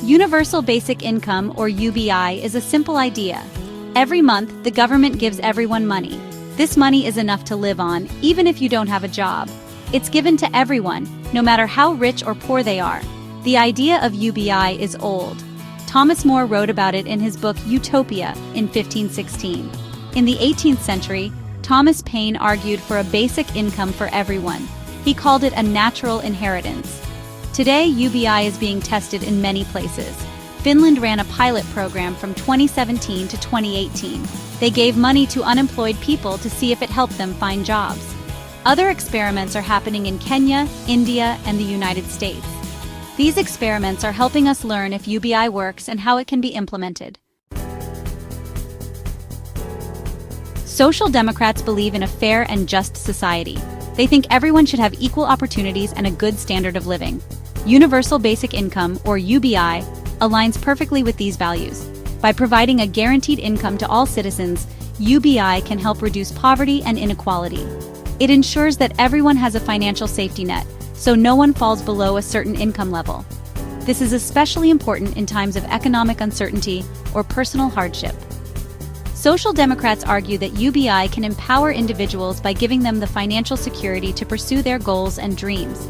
Universal Basic Income, or UBI, is a simple idea. Every month, the government gives everyone money. This money is enough to live on, even if you don't have a job. It's given to everyone, no matter how rich or poor they are. The idea of UBI is old. Thomas More wrote about it in his book Utopia in 1516. In the 18th century, Thomas Paine argued for a basic income for everyone. He called it a natural inheritance. Today, UBI is being tested in many places. Finland ran a pilot program from 2017 to 2018. They gave money to unemployed people to see if it helped them find jobs. Other experiments are happening in Kenya, India, and the United States. These experiments are helping us learn if UBI works and how it can be implemented. Social Democrats believe in a fair and just society. They think everyone should have equal opportunities and a good standard of living. Universal Basic Income, or UBI, aligns perfectly with these values. By providing a guaranteed income to all citizens, UBI can help reduce poverty and inequality. It ensures that everyone has a financial safety net, so no one falls below a certain income level. This is especially important in times of economic uncertainty or personal hardship. Social Democrats argue that UBI can empower individuals by giving them the financial security to pursue their goals and dreams.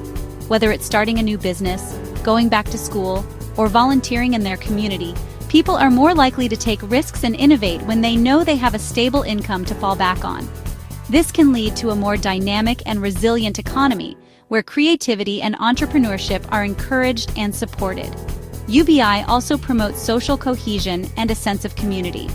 Whether it's starting a new business, going back to school, or volunteering in their community, people are more likely to take risks and innovate when they know they have a stable income to fall back on. This can lead to a more dynamic and resilient economy, where creativity and entrepreneurship are encouraged and supported. UBI also promotes social cohesion and a sense of community.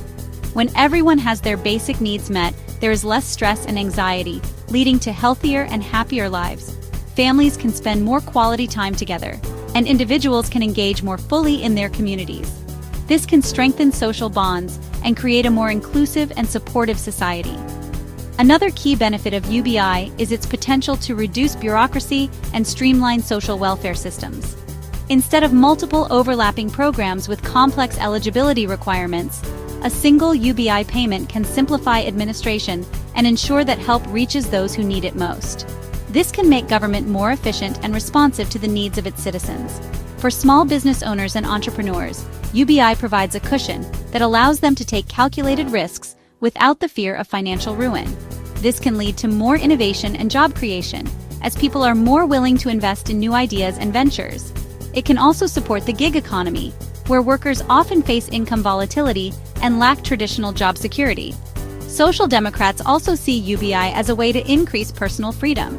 When everyone has their basic needs met, there is less stress and anxiety, leading to healthier and happier lives. Families can spend more quality time together, and individuals can engage more fully in their communities. This can strengthen social bonds and create a more inclusive and supportive society. Another key benefit of UBI is its potential to reduce bureaucracy and streamline social welfare systems. Instead of multiple overlapping programs with complex eligibility requirements, a single UBI payment can simplify administration and ensure that help reaches those who need it most. This can make government more efficient and responsive to the needs of its citizens. For small business owners and entrepreneurs, UBI provides a cushion that allows them to take calculated risks without the fear of financial ruin. This can lead to more innovation and job creation, as people are more willing to invest in new ideas and ventures. It can also support the gig economy, where workers often face income volatility and lack traditional job security. Social Democrats also see UBI as a way to increase personal freedom.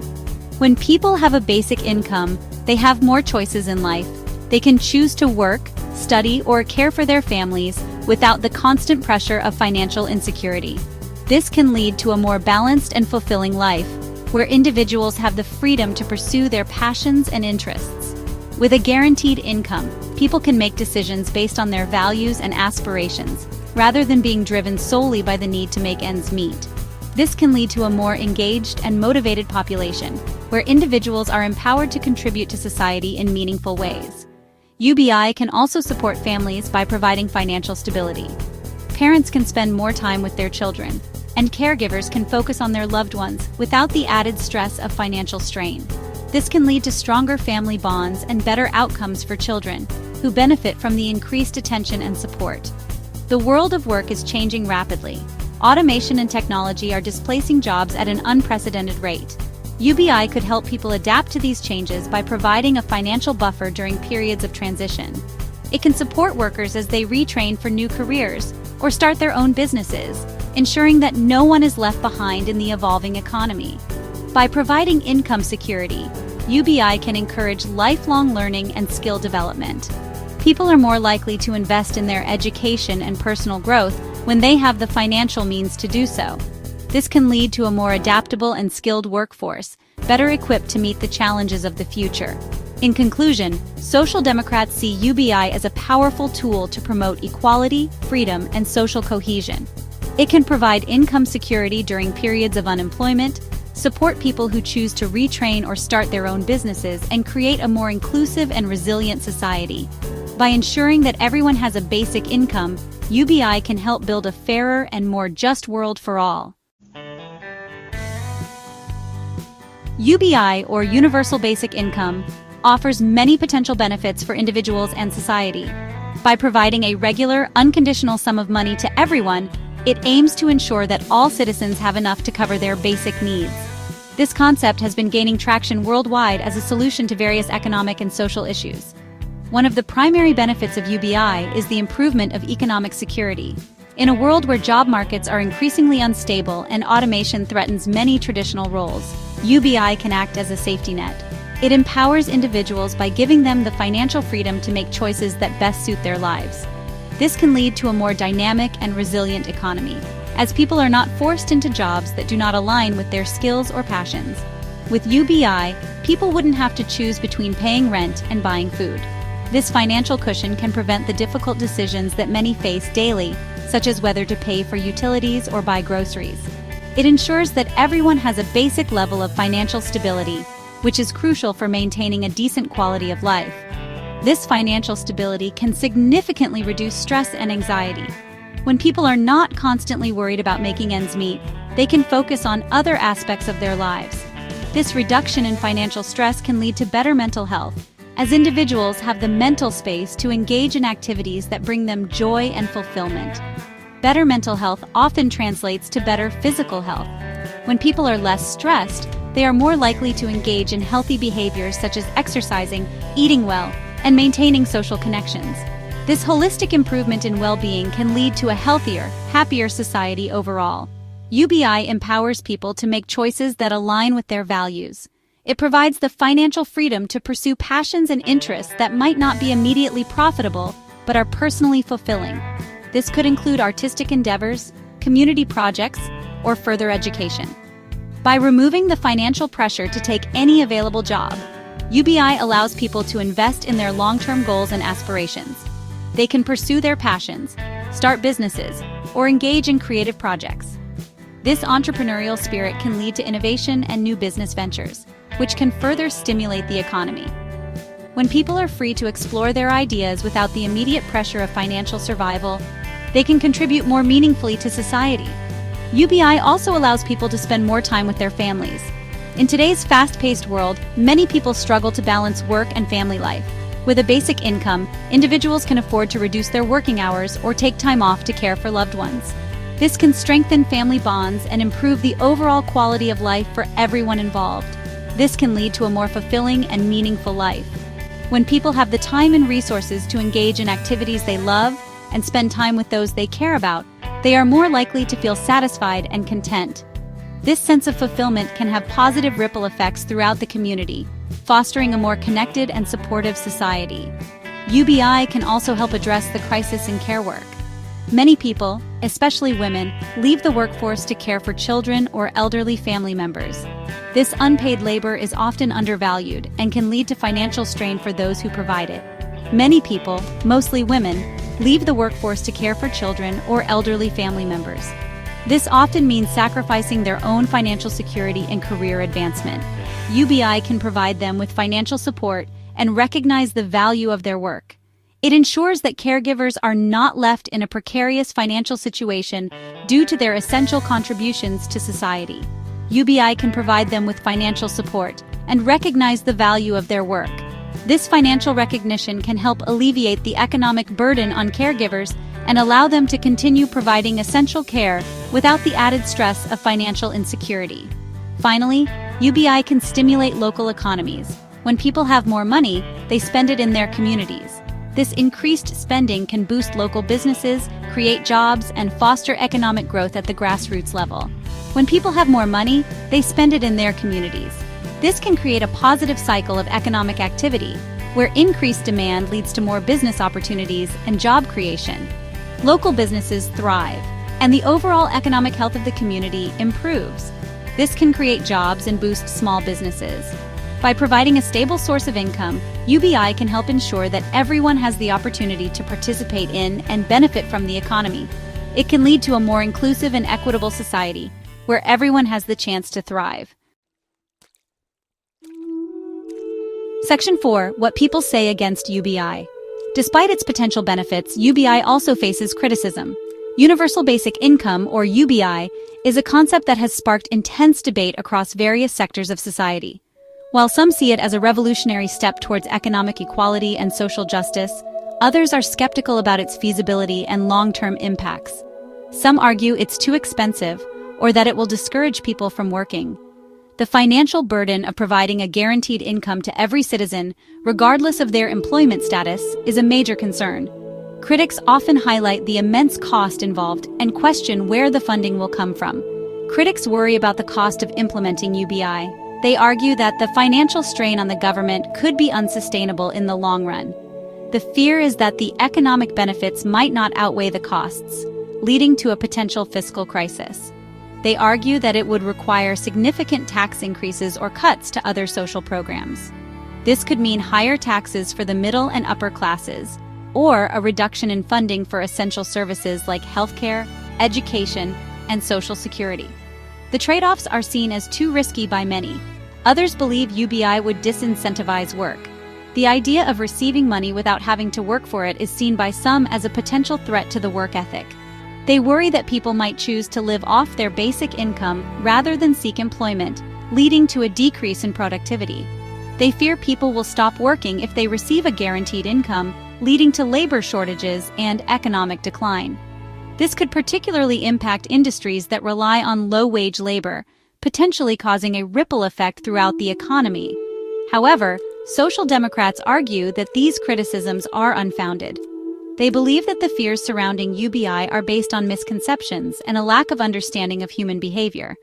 When people have a basic income, they have more choices in life. They can choose to work, study, or care for their families without the constant pressure of financial insecurity. This can lead to a more balanced and fulfilling life, where individuals have the freedom to pursue their passions and interests. With a guaranteed income, people can make decisions based on their values and aspirations, rather than being driven solely by the need to make ends meet. This can lead to a more engaged and motivated population, where individuals are empowered to contribute to society in meaningful ways. UBI can also support families by providing financial stability. Parents can spend more time with their children, and caregivers can focus on their loved ones without the added stress of financial strain. This can lead to stronger family bonds and better outcomes for children, who benefit from the increased attention and support. The world of work is changing rapidly. Automation and technology are displacing jobs at an unprecedented rate. UBI could help people adapt to these changes by providing a financial buffer during periods of transition. It can support workers as they retrain for new careers or start their own businesses, ensuring that no one is left behind in the evolving economy. By providing income security, UBI can encourage lifelong learning and skill development. People are more likely to invest in their education and personal growth when they have the financial means to do so. This can lead to a more adaptable and skilled workforce, better equipped to meet the challenges of the future. In conclusion, Social Democrats see UBI as a powerful tool to promote equality, freedom, and social cohesion. It can provide income security during periods of unemployment, support people who choose to retrain or start their own businesses, and create a more inclusive and resilient society. By ensuring that everyone has a basic income, UBI can help build a fairer and more just world for all. UBI, or Universal Basic Income, offers many potential benefits for individuals and society. By providing a regular, unconditional sum of money to everyone, it aims to ensure that all citizens have enough to cover their basic needs. This concept has been gaining traction worldwide as a solution to various economic and social issues. One of the primary benefits of UBI is the improvement of economic security. In a world where job markets are increasingly unstable and automation threatens many traditional roles, UBI can act as a safety net. It empowers individuals by giving them the financial freedom to make choices that best suit their lives. This can lead to a more dynamic and resilient economy, as people are not forced into jobs that do not align with their skills or passions. With UBI, people wouldn't have to choose between paying rent and buying food. This financial cushion can prevent the difficult decisions that many face daily, such as whether to pay for utilities or buy groceries. It ensures that everyone has a basic level of financial stability, which is crucial for maintaining a decent quality of life. This financial stability can significantly reduce stress and anxiety. When people are not constantly worried about making ends meet, they can focus on other aspects of their lives. This reduction in financial stress can lead to better mental health, as individuals have the mental space to engage in activities that bring them joy and fulfillment. Better mental health often translates to better physical health. When people are less stressed, they are more likely to engage in healthy behaviors such as exercising, eating well, and maintaining social connections. This holistic improvement in well-being can lead to a healthier, happier society overall. UBI empowers people to make choices that align with their values. It provides the financial freedom to pursue passions and interests that might not be immediately profitable, but are personally fulfilling. This could include artistic endeavors, community projects, or further education. By removing the financial pressure to take any available job, UBI allows people to invest in their long-term goals and aspirations. They can pursue their passions, start businesses, or engage in creative projects. This entrepreneurial spirit can lead to innovation and new business ventures, which can further stimulate the economy. When people are free to explore their ideas without the immediate pressure of financial survival, they can contribute more meaningfully to society. UBI also allows people to spend more time with their families. In today's fast-paced world, many people struggle to balance work and family life. With a basic income, individuals can afford to reduce their working hours or take time off to care for loved ones. This can strengthen family bonds and improve the overall quality of life for everyone involved. This can lead to a more fulfilling and meaningful life. When people have the time and resources to engage in activities they love and spend time with those they care about, they are more likely to feel satisfied and content. This sense of fulfillment can have positive ripple effects throughout the community, fostering a more connected and supportive society. UBI can also help address the crisis in care work. Many people, especially women, leave the workforce to care for children or elderly family members. This unpaid labor is often undervalued and can lead to financial strain for those who provide it. Many people, mostly women, leave the workforce to care for children or elderly family members. This often means sacrificing their own financial security and career advancement. UBI can provide them with financial support and recognize the value of their work. It ensures that caregivers are not left in a precarious financial situation due to their essential contributions to society. UBI can provide them with financial support and recognize the value of their work. This financial recognition can help alleviate the economic burden on caregivers and allow them to continue providing essential care without the added stress of financial insecurity. Finally, UBI can stimulate local economies. When people have more money, they spend it in their communities. This increased spending can boost local businesses, create jobs, and foster economic growth at the grassroots level. When people have more money, they spend it in their communities. This can create a positive cycle of economic activity, where increased demand leads to more business opportunities and job creation. Local businesses thrive, and the overall economic health of the community improves. This can create jobs and boost small businesses. By providing a stable source of income, UBI can help ensure that everyone has the opportunity to participate in and benefit from the economy. It can lead to a more inclusive and equitable society, where everyone has the chance to thrive. Section 4. What people say against UBI. Despite its potential benefits, UBI also faces criticism. Universal Basic Income, or UBI, is a concept that has sparked intense debate across various sectors of society. While some see it as a revolutionary step towards economic equality and social justice, others are skeptical about its feasibility and long-term impacts. Some argue it's too expensive or that it will discourage people from working. The financial burden of providing a guaranteed income to every citizen, regardless of their employment status, is a major concern. Critics often highlight the immense cost involved and question where the funding will come from. Critics worry about the cost of implementing UBI. They argue that the financial strain on the government could be unsustainable in the long run. The fear is that the economic benefits might not outweigh the costs, leading to a potential fiscal crisis. They argue that it would require significant tax increases or cuts to other social programs. This could mean higher taxes for the middle and upper classes, or a reduction in funding for essential services like healthcare, education, and social security. The trade-offs are seen as too risky by many. Others believe UBI would disincentivize work. The idea of receiving money without having to work for it is seen by some as a potential threat to the work ethic. They worry that people might choose to live off their basic income rather than seek employment, leading to a decrease in productivity. They fear people will stop working if they receive a guaranteed income, leading to labor shortages and economic decline. This could particularly impact industries that rely on low-wage labor, potentially causing a ripple effect throughout the economy. However, Social Democrats argue that these criticisms are unfounded. They believe that the fears surrounding UBI are based on misconceptions and a lack of understanding of human behavior.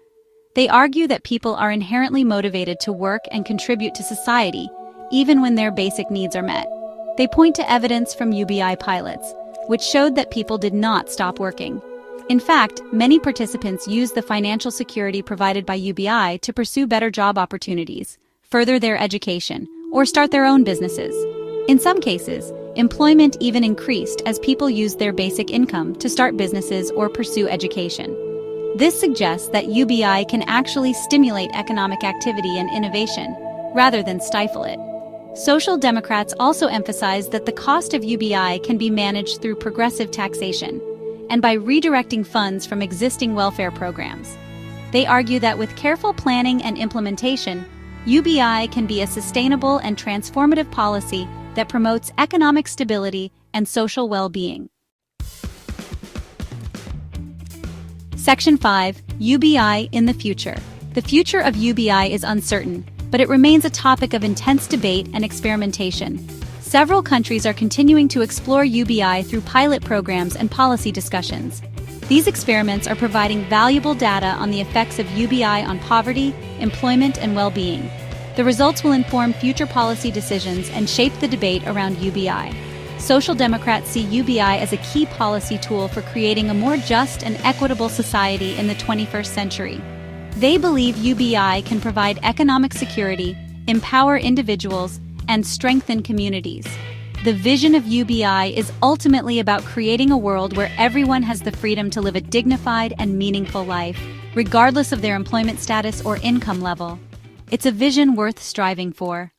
They argue that people are inherently motivated to work and contribute to society, even when their basic needs are met. They point to evidence from UBI pilots, which showed that people did not stop working. In fact, many participants used the financial security provided by UBI to pursue better job opportunities, further their education, or start their own businesses. In some cases, employment even increased as people used their basic income to start businesses or pursue education. This suggests that UBI can actually stimulate economic activity and innovation, rather than stifle it. Social Democrats also emphasize that the cost of UBI can be managed through progressive taxation and by redirecting funds from existing welfare programs. They argue that with careful planning and implementation, UBI can be a sustainable and transformative policy that promotes economic stability and social well-being. Section 5. UBI in the future. The future of UBI is uncertain, but it remains a topic of intense debate and experimentation. Several countries are continuing to explore UBI through pilot programs and policy discussions. These experiments are providing valuable data on the effects of UBI on poverty, employment, and well-being. The results will inform future policy decisions and shape the debate around UBI. Social Democrats see UBI as a key policy tool for creating a more just and equitable society in the 21st century. They believe UBI can provide economic security, empower individuals, and strengthen communities. The vision of UBI is ultimately about creating a world where everyone has the freedom to live a dignified and meaningful life, regardless of their employment status or income level. It's a vision worth striving for.